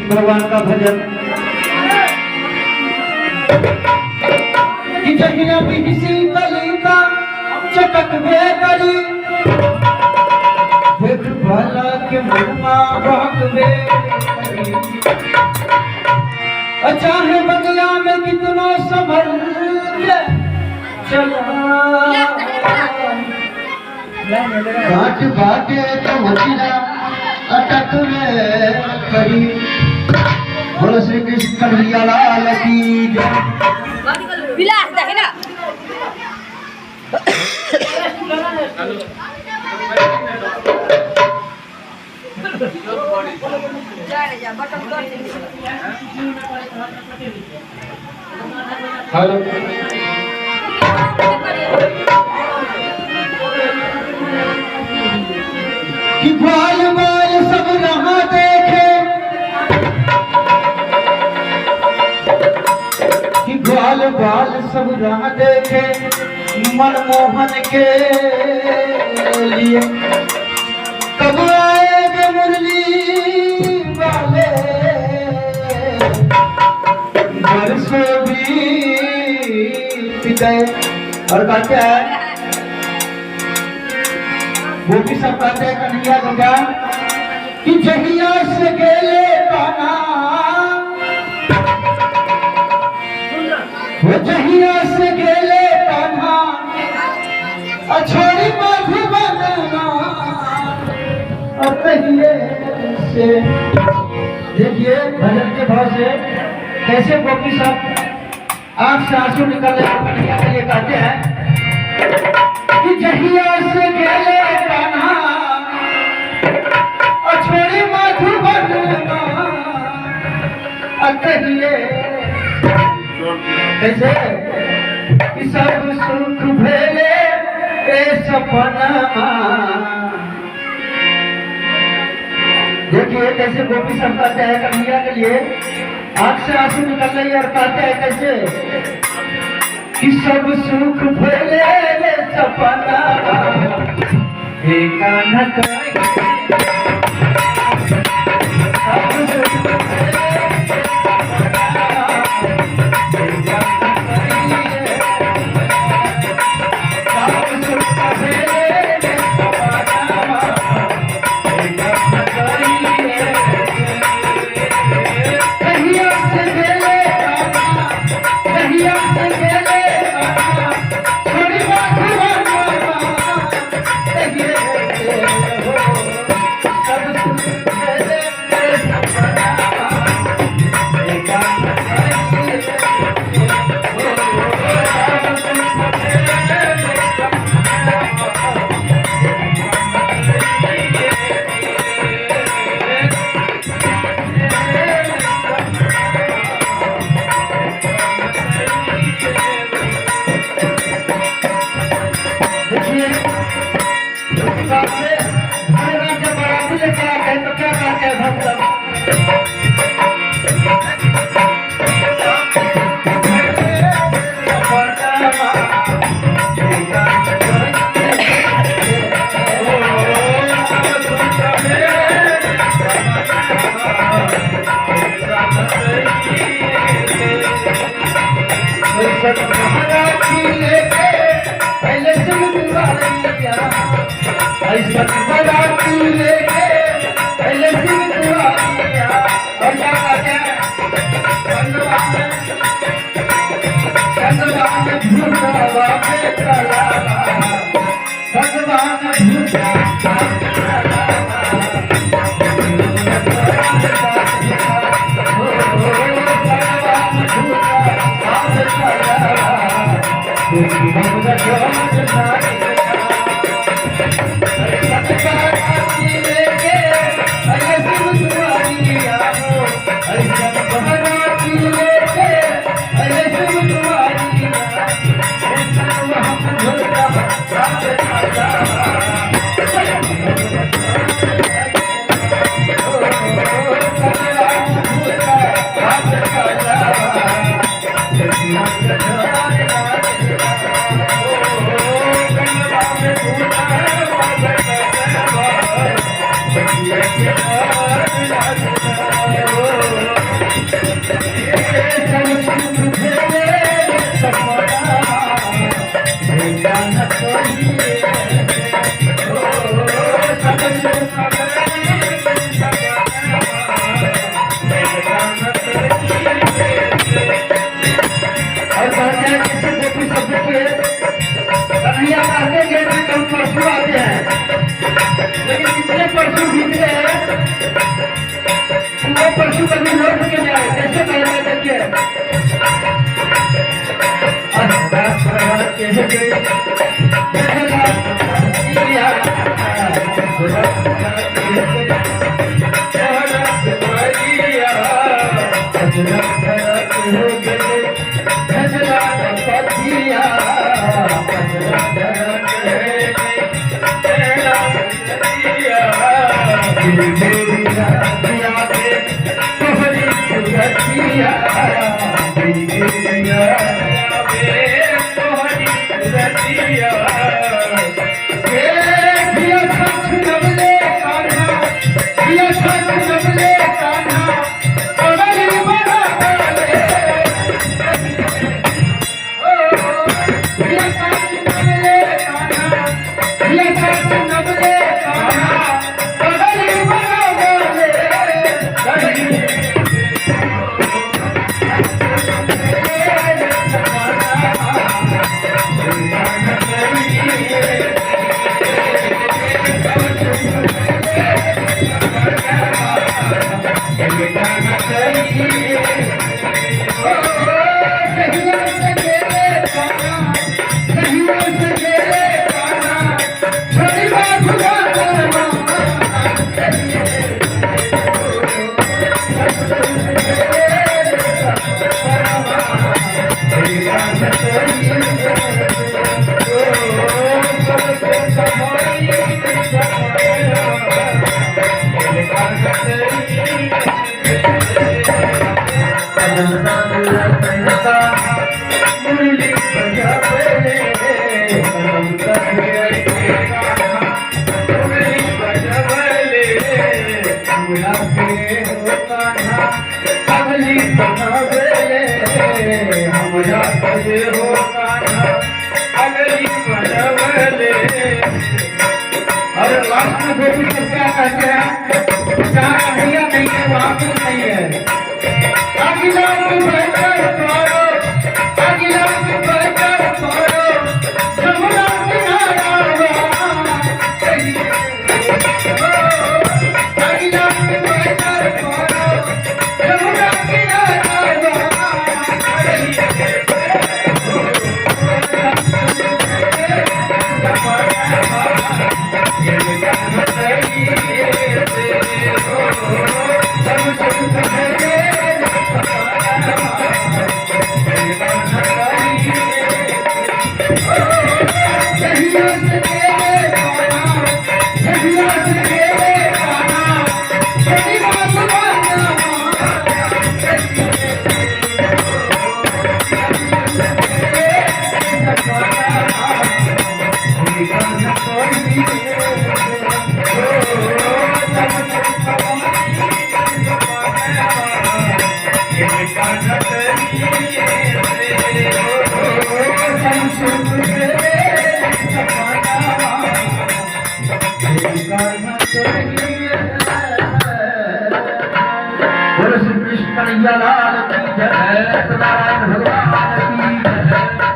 भगवान का भजन कि जहिया बिहसी कलिका चटक वे करी देख भला के मनमा बहक वे चाहे बगिया में कितना संभल के चला घाट बाटे तो वचीना अटक वे करी। बोलो श्री कृष्ण कन्हैया लाल की जय। विलास देखे ना हेलो कि बाल बाल सब रहा देखे कि बाल बाल सब रहा देखे मनमोहन के लिए कब आएगे मुरली वाले बरसों बीत गए। और कहते हैं वो भी सब कहते हैं कन्हैया गंगा कि जहिया से गेले काना वो जहिया से गेले काना अछोड़ी मधुबन और कहिए से देखिए भजन के भाव से कैसे गोपी सब आंख से आंसू निकल रहे कन्हैया के लिए कहते हैं कि जहिया से गेले कान्हा अछोड़ी मधुबन कहिए कैसे कि सब सुख भेले ए सपना। देखिए कैसे गोपी सब कहते हैं कन्हैया के लिए आंख से आंसू निकल रही है और कहते हैं कैसे कि सब सुख भेले रे सपना हे कान्हा सब सुख भेले रे सपना हे कान्हा सब सुख भेले रे सपना हे कान्हा कहिया से गेले कान्हा कहिया से गेले Oh कन्हैया कहते हैं कि कल परसों आते हैं, लेकिन कितने परसों बीते हैं, वो परसों कभी लौट के जाए। कैसे कहते देखिए, और लास्ट में गोपी सब क्या कहते हैं, जहाँ कन्हैया नहीं है वहाँ कुछ नहीं है। अगिला की बहकर पारो, अगिला की बहकर पारो, यमुना किनारा अगिला की बहकर पारो, यमुना किनारा बोलो श्री कृष्ण कन्हैया लाल की जय। सत्यनारायण भगवान